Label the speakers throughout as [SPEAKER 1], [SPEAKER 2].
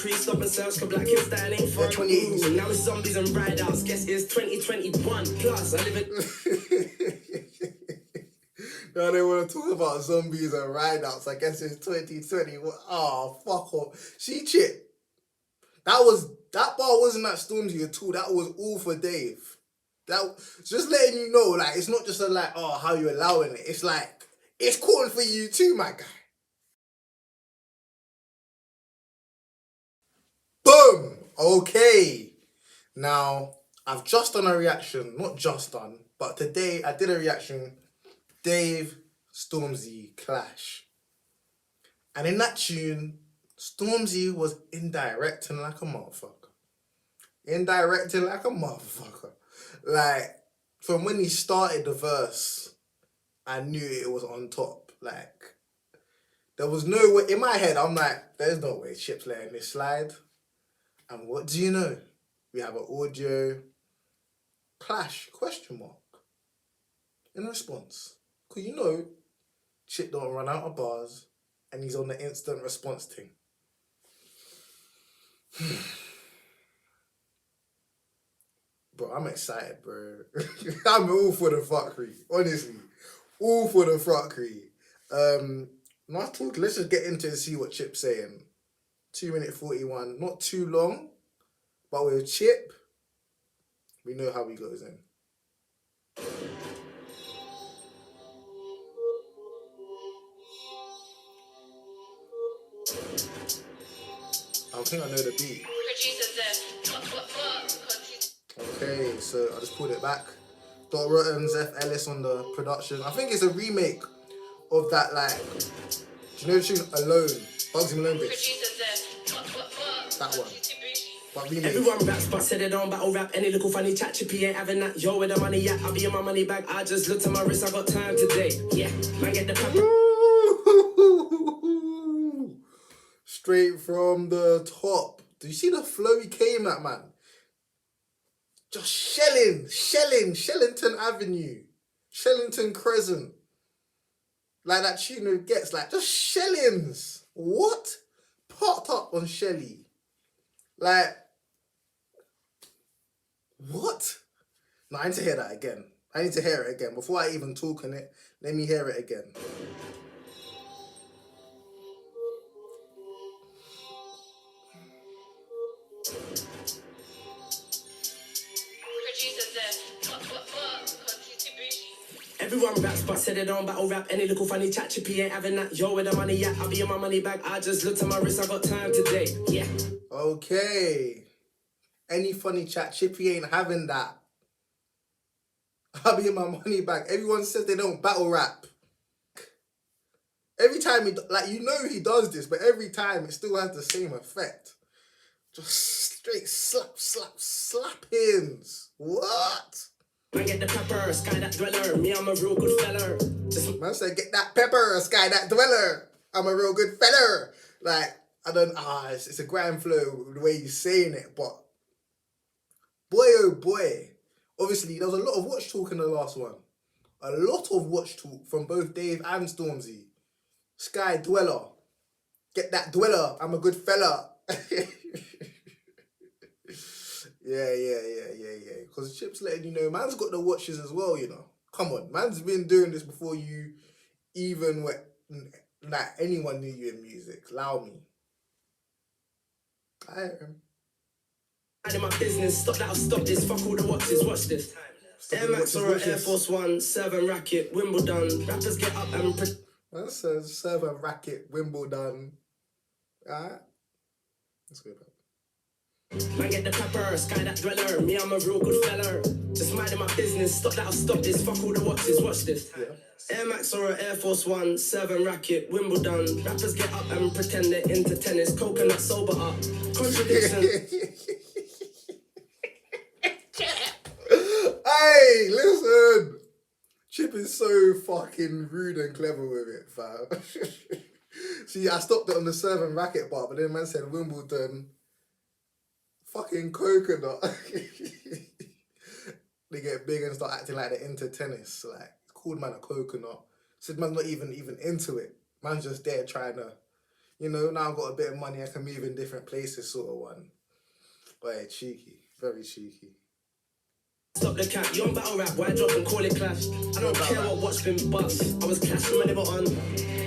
[SPEAKER 1] increase. Stop and search, cause black kids style ain't fun.
[SPEAKER 2] 2080s.
[SPEAKER 1] Now it's zombies and ride outs. Guess it's 2021 plus. I live in.
[SPEAKER 2] Now they want to talk about zombies and ride outs. I guess it's 2020. Oh, fuck off. See, Chip. That bar wasn't that Stormzy at all. That was all for Dave. That just letting you know, like, it's not just a like, oh, how you allowing it. It's like, it's calling for you too, my guy. Boom. Okay. Now, I've just done a reaction. Not just done, but today I did a reaction. Dave, Stormzy clash. And in that tune, Stormzy was indirecting like a motherfucker. Indirecting like a motherfucker. Like, from when he started the verse, I knew it was on top. Like, there was no way. In my head, I'm like, there's no way Chip's letting this slide. And what do you know? We have an audio clash, question mark, in response. Because you know, Chip don't run out of bars and he's on the instant response thing. Bro, I'm excited, bro. I'm all for the fuckery, honestly. All for the fuckery. Not talk, let's just get into it and see what Chip's saying. 2:41, not too long, but with Chip, we know how he goes in. I think I know the beat. Okay, so I just pulled it back. Dot Rotten, Zeph Ellis on the production. I think it's a remake of that, like, do you know the tune Alone? Bugsy Malone bitch. That one. But remake.
[SPEAKER 1] Everyone raps, but said they don't battle rap. Any little funny chat, Chippy ain't having that. Yo, where the money at? I'll be in my money bag. I just looked at my wrist, I got time today. Yeah, man, get the pepper.
[SPEAKER 2] Straight from the top. Do you see the flow he came at, man? Just shelling, Shellington Avenue, Shellington Crescent. Like that tune gets, like, just shellings. What? Popped up on Shelly. Like, what? No, I need to hear that again. I need to hear it again. Before I even talk on it, let me hear it again.
[SPEAKER 1] Everyone raps, but said they don't battle rap. Any little funny chat, Chippy ain't having that. Yo, where the money at? I'll be in my money bag. I just looked at my wrist, I got time today. Yeah.
[SPEAKER 2] Okay. Any funny chat, Chippy ain't having that. I'll be in my money bag. Everyone says they don't battle rap. Every time he, like, you know he does this, but every time it still has the same effect. Just straight slappings. What?
[SPEAKER 1] Man, get the pepper, sky that dweller. Me, I'm a real good fella.
[SPEAKER 2] Man said, get that pepper, sky that dweller. I'm a real good fella. Like, I don't, it's a grand flow, the way he's saying it, but boy, oh boy. Obviously, there was a lot of watch talk in the last one. A lot of watch talk from both Dave and Stormzy. Sky dweller. Get that dweller. I'm a good fella. Yeah. Because Chip's letting you know, man's got the watches as well, you know. Come on, man's been doing this before you even were, like, anyone knew you in music. Allow me. I hear him.
[SPEAKER 1] In my business, stop that, I'll stop this. Fuck all the watches, watch this. Air Max or Air Force One, serve and racket, Wimbledon. Rappers get up and...
[SPEAKER 2] Man says serve and racket, Wimbledon. Alright? Let's go back.
[SPEAKER 1] Man, get the pepper, sky that dweller. Me, I'm a real good fella. Just minding my business, stop that, I'll stop this. Fuck all the watches, watch this. Yeah. Air Max or Air Force One, serve and racket, Wimbledon. Rappers get up and pretend they're into tennis. Coconut sober up. Contradiction.
[SPEAKER 2] Hey, listen. Chip is so fucking rude and clever with it, fam. See, I stopped it on the serve and racket part, but then man said Wimbledon. Fucking coconut. They get big and start acting like they're into tennis. Like, called man a coconut. Said man's not even into it. Man's just there trying to, You know, now I've got a bit of money, I can move in different places sort of one. But yeah, cheeky. Very cheeky.
[SPEAKER 1] Stop the cap, you on battle rap, why drop and call it clash? I don't care what watch been bust. I was clashing when they were on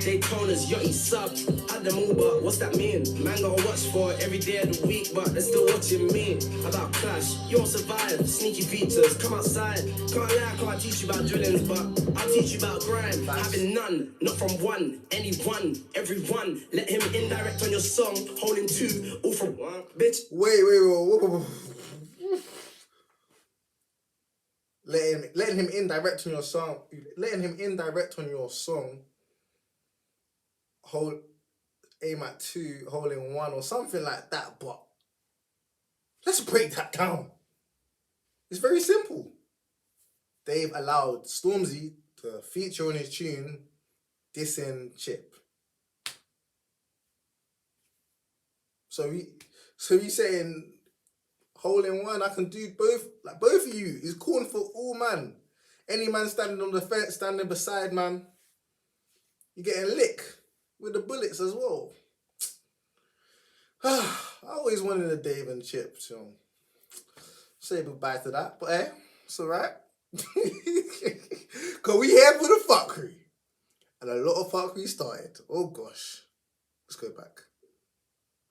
[SPEAKER 1] Daytona's yachty sub. Had them all, but what's that mean? Man gotta watch for it every day of the week, but they're still watching me. About clash, you won't survive. Sneaky features, come outside. Can't lie, I can't teach you about drillings, but I'll teach you about grime. Having none, not from one, anyone, everyone. Let him indirect on your song, holding two, all from one. Bitch.
[SPEAKER 2] Wait. Letting him indirect on your song. Letting him indirect on your song. Aim at 2, holding 1, or something like that. But let's break that down. It's very simple. They've allowed Stormzy to feature on his tune, dissing Chip. So he's saying, holding 1, I can do both. Like both of you is calling for all man. Any man standing on the fence, standing beside man, you're getting lick with the bullets as well. I always wanted a Dave and Chip, so say goodbye to that. But it's alright. Cause we here for the fuckery. And a lot of fuckery started. Oh gosh. Let's go back.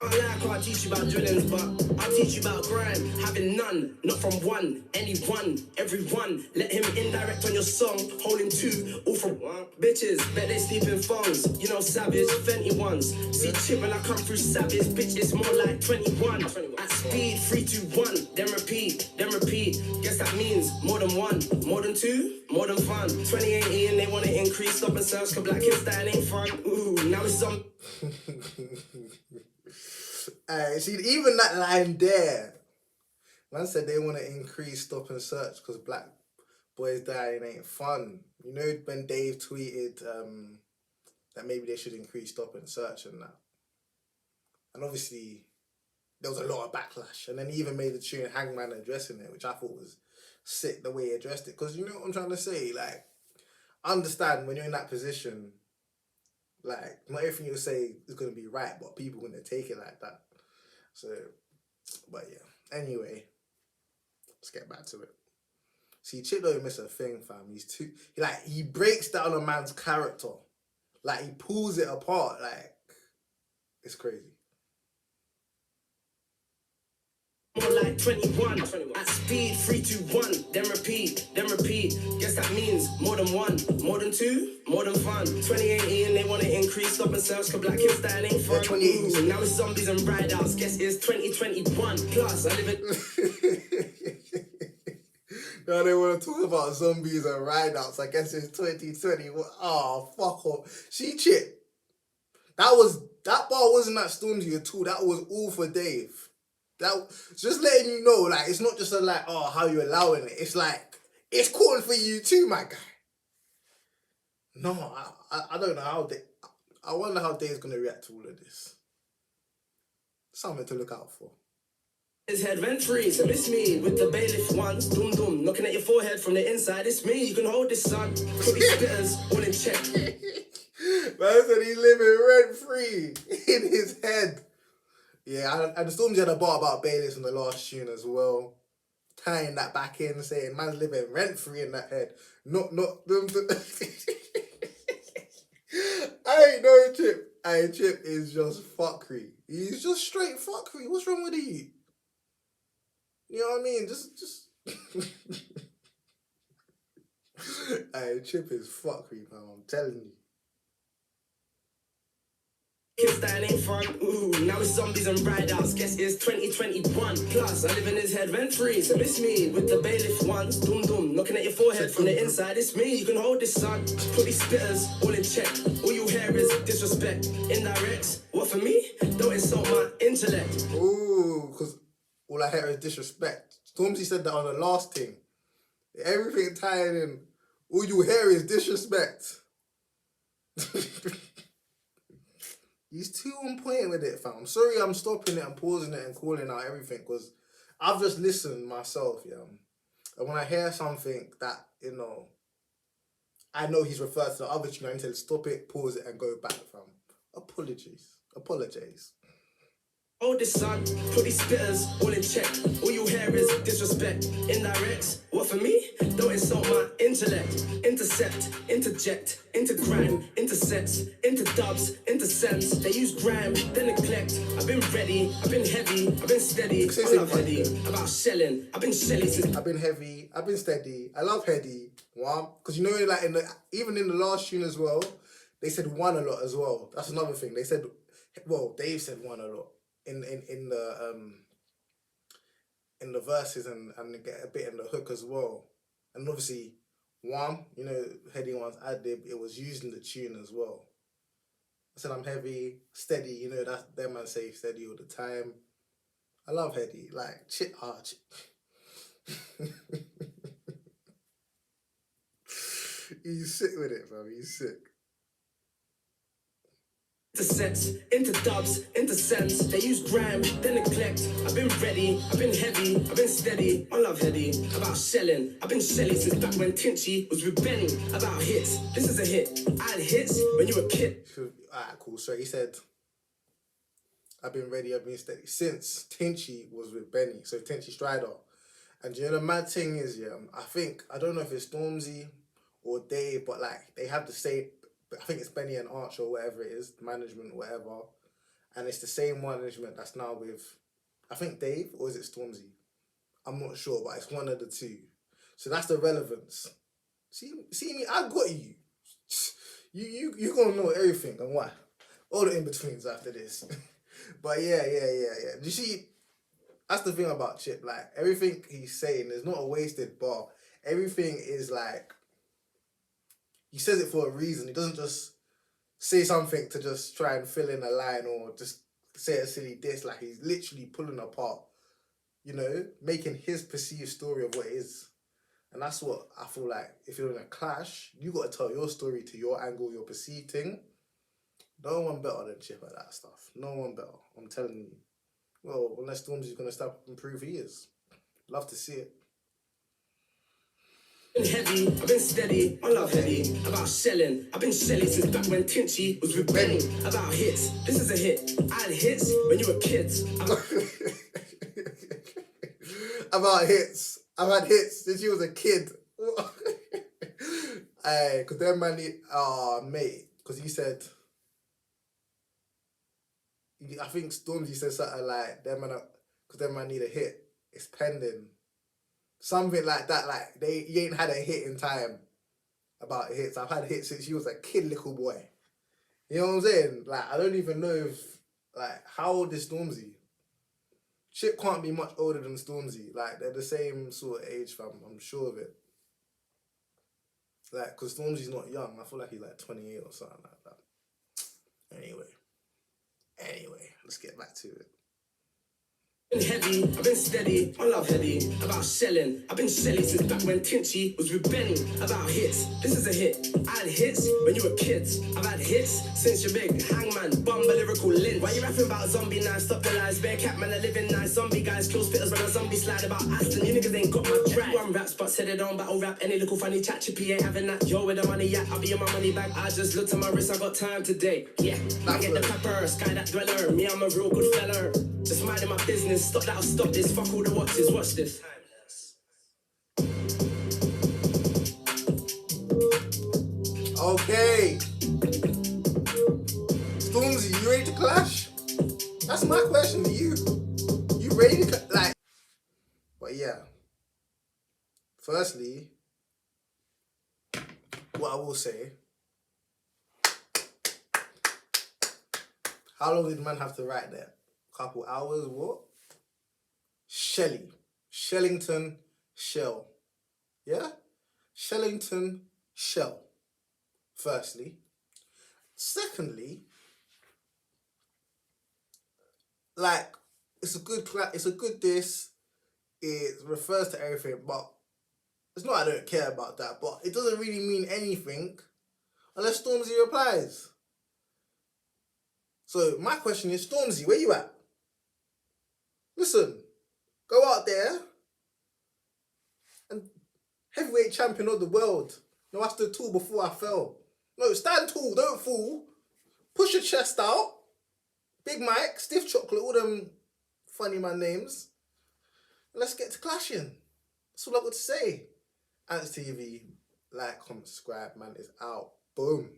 [SPEAKER 1] I can't teach you about drillings, but I'll teach you about grime. Having none, not from one, anyone, everyone. Let him indirect on your song, holding two, all from one. Bitches, bet they sleep in phones. You know, savage, Fenty ones. See Chip when I come through savage, bitch, it's more like 21. At speed, 3, 2, 1, then repeat, then repeat. Guess that means more than one, more than two, more than fun. 2018, they want to increase, stop and search, cause black kids that ain't fun. Ooh, now it's on.
[SPEAKER 2] See, even that line there, man said they want to increase stop and search because black boys dying ain't fun. You know when Dave tweeted that maybe they should increase stop and search and that. And obviously there was a lot of backlash. And then he even made the tune Hangman addressing it, which I thought was sick the way he addressed it. Because you know what I'm trying to say? Like, I understand when you're in that position, like, not everything you say is going to be right, but people are going to take it like that. So, but yeah. Anyway, let's get back to it. See, Chip don't miss a thing, fam. He breaks down a man's character. Like, he pulls it apart. Like, it's crazy.
[SPEAKER 1] More like 21. At speed, 3, 2, 1, then repeat, then repeat. Guess that means more than one, more than two, more than fun. 2018, they want to increase, stop and search, cause black kids that ain't fun. 2018. Ooh, now it's zombies and ride-outs, guess it's 2021. Plus, I live it.
[SPEAKER 2] Now they want to talk about zombies and ride-outs, I guess it's 2020. Oh, fuck off. See, Chip, that bar wasn't that Stormzy at all, that was all for Dave. That just letting you know, like, it's not just a like, oh, how you allowing it. It's like, it's calling for you too, my guy. No, I don't know how I wonder how Dave's gonna react to all of this. Something to look out for.
[SPEAKER 1] His head rent free, so it's me with the bailiff ones. Doom doom, knocking at your forehead from the inside. It's me, you can hold this, son. Put these spitters all in check.
[SPEAKER 2] Man said he's living rent free in his head. Yeah, and Stormzy had a bar about bailiffs in the last tune as well. Tying that back in, saying man's living rent free in that head. Not them. I ain't no Chip. Chip is just fuckery. He's just straight fuckery. What's wrong with you? You know what I mean? Just. Chip is fuckery, man. I'm telling you.
[SPEAKER 1] Kids that ain't fun. Ooh, now it's zombies and ride-outs. Guess it's 2021. Plus, I live in his head rent-free. So it's me with the bailiff ones. Doom doom, knocking at your forehead from the inside. It's me, you can hold this, son. Put these spitters all in check. All you hear is disrespect. Indirects, what for me? Don't insult my intellect.
[SPEAKER 2] Ooh, because all I hear is disrespect. Stormzy said that on the last thing. Everything tying in. All you hear is disrespect. He's too on point with it, fam. I'm sorry I'm stopping it and pausing it and calling out everything because I've just listened myself, yeah. And when I hear something that, you know, I know he's referred to the other tune, I need to stop it, pause it and go back, fam. Apologies. Apologize.
[SPEAKER 1] Oh, this son, put these spitters all in check. All you hear is disrespect, indirects. What for me? Don't insult my intellect. Intercept, interject, into grime, intercepts, into dubs, into sense. They use grime, then neglect. I've been ready, I've been heavy, I've been steady. I love heady, about shelling. I've been shelly since.
[SPEAKER 2] I've been heavy, I've been steady. I love heady. Wow. Because you know, like even in the last tune as well, they said one a lot as well. That's another thing. They said, well, Dave said one a lot. In the verses and get a bit in the hook as well, and obviously one, you know, heady one's ad-lib, it was used in the tune as well. I said I'm heavy, steady, you know, that's them man say steady all the time. I love heady, like He's sick with it, fam. He's sick.
[SPEAKER 1] Intercepts, into dubs, into sense. They use grime, then neglect. I've been ready, I've been heavy, I've been steady. I love heady, about shelling. I've been shelly since back when Tinchy was with Benny. About hits, this is a hit. I had hits when you were a kid.
[SPEAKER 2] Alright, cool. So he said, I've been ready, I've been steady since Tinchy was with Benny. So Tinchy Strider. And you know the mad thing is, yeah, I don't know if it's Stormzy or Dave, but like they have the same. I think it's Benny and Arch or whatever it is, management, whatever. And it's the same management that's now with, I think Dave, or is it Stormzy? I'm not sure, but it's one of the two. So that's the relevance. See me, I got you. You gonna know everything and why. All the in-betweens after this. But yeah. You see, that's the thing about Chip. Like, everything he's saying, there's not a wasted bar. Everything is like, he says it for a reason. He doesn't just say something to just try and fill in a line or just say a silly diss. Like, he's literally pulling apart, you know, making his perceived story of what it is. And that's what I feel like, if you're in a clash, you got to tell your story to your angle, your perceived thing. No one better than Chip at that stuff. No one better. I'm telling you. Well, unless Stormzy's going to step up and prove he is. Love to see it.
[SPEAKER 1] Been heavy, I've been steady, I love heady, about shelling. I've been shelly since back when Tinchy was with Benny. About hits, this is a hit. I had hits when you were kids.
[SPEAKER 2] About hits. I've had hits since you was a kid. Because them man need, mate, because he said, I think Stormzy said something like, because them man need a hit, it's pending. Something like that, like, you ain't had a hit in time about hits. I've had hits since you was a kid, little boy. You know what I'm saying? Like, I don't even know if, like, how old is Stormzy? Chip can't be much older than Stormzy. Like, they're the same sort of age, fam. I'm sure of it. Like, because Stormzy's not young. I feel like he's like 28 or something like that. Anyway, let's get back to it.
[SPEAKER 1] Been heavy, I've been steady, I love heady, about shelling. I've been shelly since back when Tinchy was with Benny. About hits, this is a hit. I had hits when you were kids. I've had hits since you're big. Hangman, bumble lyrical lynch. Why you rapping about zombie knives? Stop the lies. Bear cat man, I live in nice. Zombie guys kill spitters when a zombie slide about Aston. You niggas ain't got my track. One raps but said it don't battle rap. Any little funny chat, Chippy ain't having that. Yo, with the money, yeah, I'll be in my money bag. I just looked at my wrist, I got time today. Yeah, I get the pepper, sky that dweller. Me, I'm a real good fella. Just minding my business. Stop that, I'll stop this. Fuck all the watches. Watch this.
[SPEAKER 2] Okay. Stormzy, you ready to clash? That's my question to you. You ready to like? But yeah. Firstly, what I will say. How long did man have to write that? Couple hours, what? Shelley. Shellington Shell. Yeah? Shellington Shell. Firstly. Secondly, like, it's a good diss. It refers to everything, but it's not I don't care about that, but it doesn't really mean anything unless Stormzy replies. So my question is, Stormzy, where you at? Listen, go out there and heavyweight champion of the world. No, I stood tall before I fell. No, stand tall, don't fall. Push your chest out. Big Mike, Stiff Chocolate, all them funny man names. Let's get to clashing. That's all I've got to say. ANTZ TV, like, comment, subscribe, man, is out. Boom.